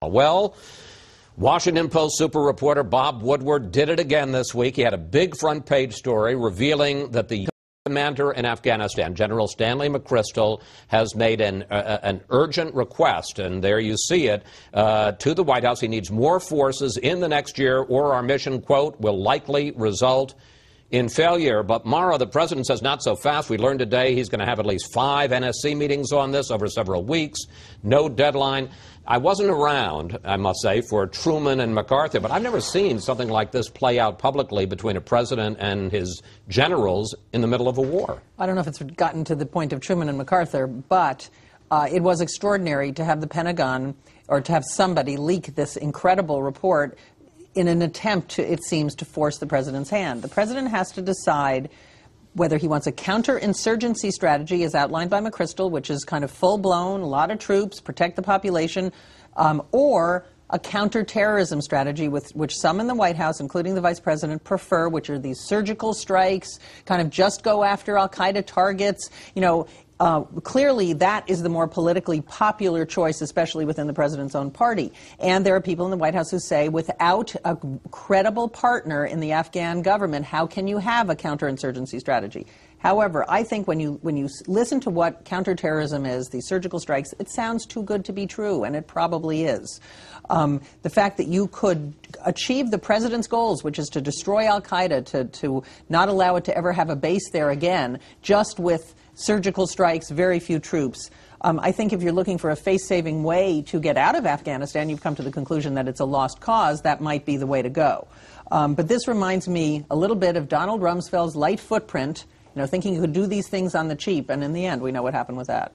Well, Washington Post super reporter Bob Woodward did it again this week. He had a big front page story revealing that the commander in Afghanistan, General Stanley McChrystal, has made an urgent request, and there you see it, to the White House. He needs more forces in the next year, or our mission, quote, will likely result in failure. But Mara, the president says not so fast. We learned today he's going to have at least 5 NSC meetings on this over several weeks. No deadline. I wasn't around, I must say, for Truman and MacArthur, but I've never seen something like this play out publicly between a president and his generals in the middle of a war. I don't know if it's gotten to the point of Truman and MacArthur, but it was extraordinary to have the Pentagon, or to have somebody leak this incredible report in an attempt to, it seems, to force the president's hand. The president has to decide whether he wants a counterinsurgency strategy, as outlined by McChrystal, which is kind of full-blown, a lot of troops, protect the population, or a counterterrorism strategy, which some in the White House, including the vice president, prefer, which are these surgical strikes, kind of just go after al-Qaeda targets. You know, clearly that is the more politically popular choice, especially within the president's own party. And there are people in the White House who say, without a credible partner in the Afghan government, how can you have a counterinsurgency strategy? However, I think when you listen to what counterterrorism is, these surgical strikes, it sounds too good to be true, and it probably is. The fact that you could achieve the president's goals, which is to destroy al-Qaeda, to not allow it to ever have a base there again, just with surgical strikes, very few troops. I think if you're looking for a face-saving way to get out of Afghanistan, you've come to the conclusion that it's a lost cause. That might be the way to go. But this reminds me a little bit of Donald Rumsfeld's light footprint, you know, thinking he could do these things on the cheap, and in the end, we know what happened with that.